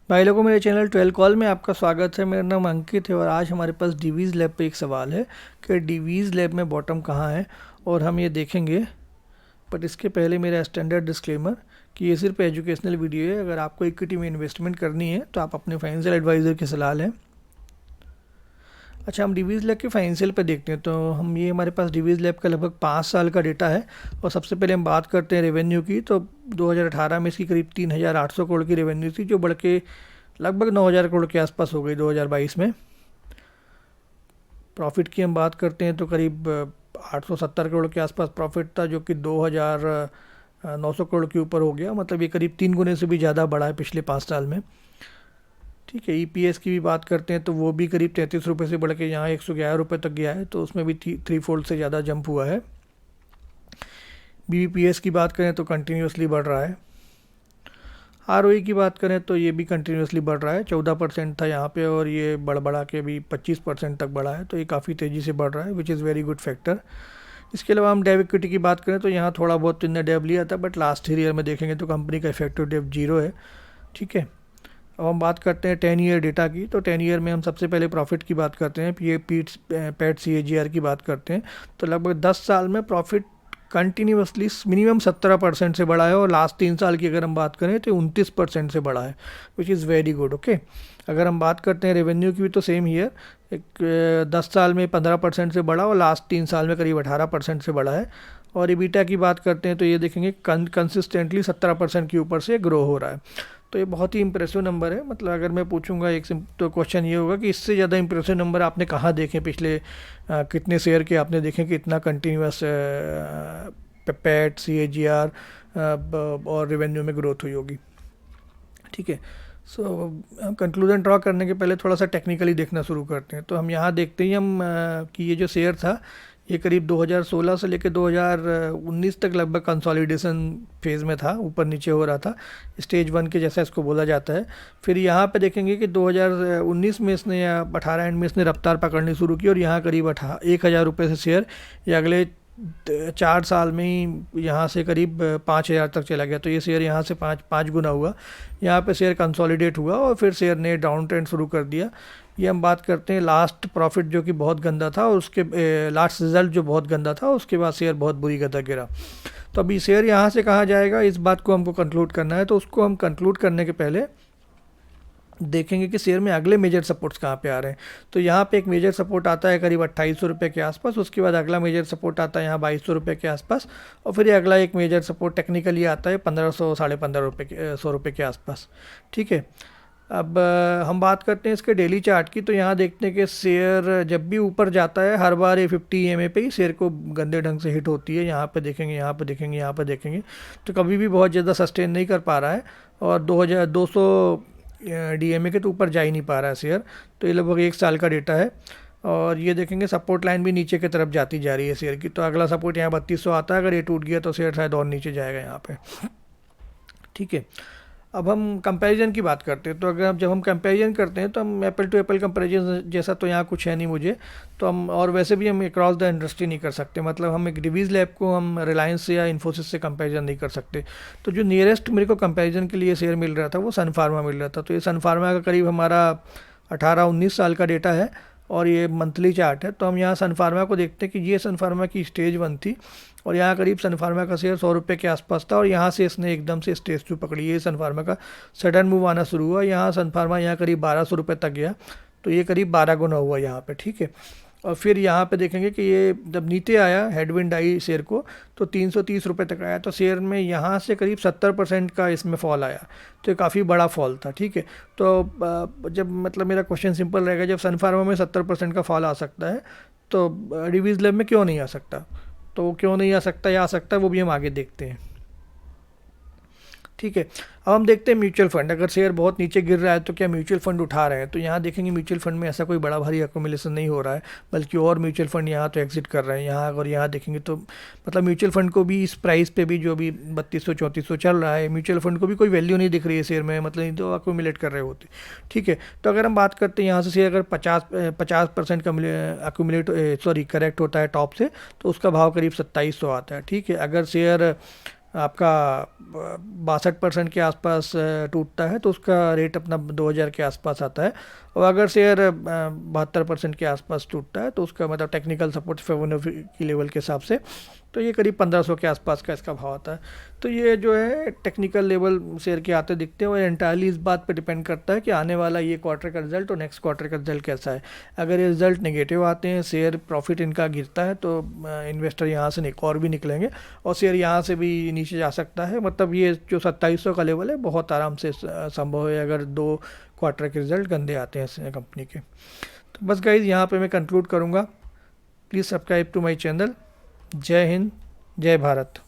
भाई लोगों, मेरे चैनल 12 कॉल में आपका स्वागत है। मेरा नाम अंकित है और आज हमारे पास डीवीज़ लैब पे एक सवाल है कि डीवीज़ लैब में बॉटम कहाँ है और हम ये देखेंगे। बट इसके पहले मेरा स्टैंडर्ड डिस्क्लेमर कि ये सिर्फ एजुकेशनल वीडियो है। अगर आपको इक्विटी में इन्वेस्टमेंट करनी है तो आप अपने फाइनेंशियल एडवाइज़र की सलाह लें। अच्छा, हम डीवीज़ लैब के फाइनेंशियल पे देखते हैं। तो ये हमारे पास डीवीज़ लैब का लगभग 5 साल का डेटा है। और सबसे पहले हम बात करते हैं रेवेन्यू की। तो 2018 में इसकी करीब 3,800 करोड़ की रेवेन्यू थी, जो बढ़ के लगभग 9,000 करोड़ के आसपास हो गई 2022 में। प्रॉफिट की हम बात करते हैं तो करीब 870 करोड़ के आसपास प्रॉफिट था, जो कि 2,900 करोड़ के ऊपर हो गया। मतलब ये करीब 3 गुने से भी ज़्यादा बढ़ा है पिछले 5 साल में। ठीक है, ईपीएस की भी बात करते हैं तो वो भी करीब 33 रुपये से बढ़ के यहाँ 111 रुपये तक गया है। तो उसमें भी 3 फोल्ड से ज़्यादा जंप हुआ है। बीबीपीएस की बात करें तो कंटिन्यूसली बढ़ रहा है। आरओई की बात करें तो ये भी कंटिन्यूसली बढ़ रहा है। 14% था यहाँ पे और ये बढ़ा के भी 25% तक बढ़ा है। तो ये काफ़ी तेज़ी से बढ़ रहा है, which is very good factor. इसके अलावा हम डेव इक्विटी की बात करें तो यहाँ थोड़ा बहुत इनने डेव लिया था, बट लास्ट ईयर में देखेंगे तो कंपनी का इफेक्टिव डेव 0 है। ठीक है, अब हम बात करते हैं 10 ईयर डेटा की। तो 10 ईयर में हम सबसे पहले प्रॉफिट की बात करते हैं, ये पैट CAGR की बात करते हैं। तो लगभग 10 साल में प्रॉफिट कंटिन्यूसली मिनिमम 17% से बढ़ा है और लास्ट 3 साल की अगर हम बात करें तो 29% से बढ़ा है, which is very good. Okay, अगर हम बात करते हैं रेवेन्यू की भी तो सेम ईयर, एक 10 साल में 15% से बढ़ा और लास्ट 3 साल में करीब 18% से बढ़ा है। और EBITDA की बात करते हैं तो ये देखेंगे कंसिस्टेंटली 17% के ऊपर से ग्रो हो रहा है। तो ये बहुत ही इंप्रेसिव नंबर है। मतलब अगर मैं पूछूंगा एक तो क्वेश्चन ये होगा कि इससे ज़्यादा इंप्रेसिव नंबर आपने कहाँ देखे, पिछले कितने शेयर के आपने देखे कि इतना कंटिन्यूस पैट CAGR और रेवेन्यू में ग्रोथ हुई होगी। ठीक है, सो हम कंक्लूजन ड्रॉ करने के पहले थोड़ा सा टेक्निकली देखना शुरू करते हैं। तो हम यहाँ देखते हैं हम कि ये जो शेयर था ये करीब 2016 से लेकर 2019 तक लगभग कंसोलिडेशन फेज़ में था, ऊपर नीचे हो रहा था, स्टेज 1 के जैसा इसको बोला जाता है। फिर यहाँ पे देखेंगे कि 2019 में इसने या 18 एंड में इसने रफ्तार पकड़नी शुरू की और यहाँ करीब 1,000 रुपये से शेयर ये अगले 4 साल में ही यहाँ से करीब 5,000 तक चला गया। तो ये शेयर यहाँ से पाँच गुना हुआ। यहाँ पे शेयर कंसोलिडेट हुआ और फिर शेयर ने डाउन ट्रेंड शुरू कर दिया। ये हम बात करते हैं लास्ट प्रॉफिट जो कि बहुत गंदा था और उसके लास्ट रिजल्ट जो बहुत गंदा था, उसके बाद शेयर बहुत बुरी गदा गिरा। तो अभी शेयर यहाँ से कहाँ जाएगा, इस बात को हमको कंक्लूड करना है। तो उसको हम कंक्लूड करने के पहले देखेंगे कि शेयर में अगले मेजर सपोर्ट्स कहाँ पे आ रहे हैं। तो यहाँ पे एक मेजर सपोर्ट आता है करीब 2,800 रुपये के आसपास। उसके बाद अगला मेजर सपोर्ट आता है यहाँ 2,200 रुपये के आसपास। और फिर ये अगला एक मेजर सपोर्ट टेक्निकली आता है 1,500 1,500 100 रुपये के आसपास। ठीक है, अब हम बात करते हैं इसके डेली चार्ट की। तो यहाँ देखते हैं कि शेयर जब भी ऊपर जाता है हर बार ये 50 EMA पे ही शेयर को गंदे ढंग से हिट होती है। यहाँ पे देखेंगे, यहाँ पे देखेंगे, यहाँ पे देखेंगे, तो कभी भी बहुत ज़्यादा सस्टेन नहीं कर पा रहा है और 2,200 DMA के तो ऊपर जा ही नहीं पा रहा है शेयर। तो ये लगभग 1 साल का डेटा है। और ये देखेंगे सपोर्ट लाइन भी नीचे की तरफ जाती जा रही है शेयर की। तो अगला सपोर्ट यहाँ 3,200 आता है। अगर ये टूट गया तो शेयर शायद और नीचे जाएगा यहाँ पे। ठीक है, अब हम कंपैरिजन की बात करते हैं। तो अगर जब हम कंपैरिजन करते हैं तो हम एप्पल टू एप्पल कंपैरिजन जैसा तो यहाँ कुछ है नहीं मुझे। तो हम और वैसे भी हम अक्रॉस द इंडस्ट्री नहीं कर सकते। मतलब हम एक डीवीज़ लैब को हम रिलायंस से या इन्फोसिस से कंपैरिजन नहीं कर सकते। तो जो नियरेस्ट मेरे को कंपैरिजन के लिए शेयर मिल रहा था वो सन फार्मा मिल रहा था। तो ये सन फार्मा का करीब हमारा 18-19 साल का डेटा है और ये मंथली चार्ट है। तो हम यहाँ सन फार्मा को देखते हैं कि ये सन फार्मा की स्टेज 1 थी और यहाँ करीब सन फार्मा का शेयर 100 रुपये के आसपास था और यहाँ से इसने एकदम से स्टेज 2 पकड़ी। ये सन फार्मा का सडन मूव आना शुरू हुआ। यहाँ सन फार्मा यहाँ करीब 1,200 रुपये तक गया। तो ये करीब 12 गुना हुआ यहाँ पे। ठीक है, और फिर यहाँ पे देखेंगे कि ये जब नीचे आया, हेडविंड आई शेयर को, तो 330 रुपये तक आया। तो शेयर में यहाँ से करीब 70% का इसमें फॉल आया। तो ये काफ़ी बड़ा फॉल था। ठीक है, तो जब मतलब मेरा क्वेश्चन सिंपल रहेगा, जब सन फार्मा में 70% का फॉल आ सकता है तो डीवीज़ लैब में क्यों नहीं आ सकता। तो क्यों नहीं आ सकता या आ सकता है वो भी हम आगे देखते हैं। ठीक है, अब हम देखते हैं म्यूचुअल फंड। अगर शेयर बहुत नीचे गिर रहा है तो क्या म्यूचुअल फंड उठा रहे हैं। तो यहाँ देखेंगे म्यूचुअल फंड में ऐसा कोई बड़ा भारी अकोमिलेशन नहीं हो रहा है, बल्कि और म्यूचुअल फंड यहाँ तो एग्जिट कर रहे हैं। यहाँ अगर यहाँ देखेंगे तो मतलब म्यूचुअल फंड को भी इस प्राइस पे भी जो भी 3,200-3,400 चल रहा है, म्यूचुअल फंड को भी कोई वैल्यू नहीं दिख रही है शेयर में। मतलब नहीं तो अकोमिलेट कर रहे होते। ठीक है, तो अगर हम बात करते हैं यहाँ से शेयर अगर 50% का अकोमिलेट करेक्ट होता है टॉप से, तो उसका भाव करीब 2,700 आता है। ठीक है, अगर शेयर आपका 62% के आसपास टूटता है तो उसका रेट अपना 2000 के आसपास आता है। और अगर शेयर 72% के आसपास टूटता है तो उसका मतलब टेक्निकल सपोर्ट फिबोनाची की लेवल के हिसाब से तो ये करीब 1500 के आसपास का इसका भाव आता है। तो ये जो है टेक्निकल लेवल शेयर के आते दिखते हैं और एंटायरली इस बात पे डिपेंड करता है कि आने वाला ये क्वार्टर का रिजल्ट और नेक्स्ट क्वार्टर का रिजल्ट कैसा है। अगर ये रिजल्ट नेगेटिव आते हैं, शेयर प्रॉफिट इनका गिरता है, तो इन्वेस्टर यहाँ से और भी निकलेंगे और शेयर यहाँ से भी नीचे जा सकता है। मतलब ये जो 2700 का लेवल है बहुत आराम से संभव है अगर 2 क्वार्टर के रिजल्ट गंदे आते हैं कंपनी के। तो बस गाइज यहाँ पे मैं कंक्लूड करूँगा। Please subscribe to my channel. जय हिंद, जय भारत।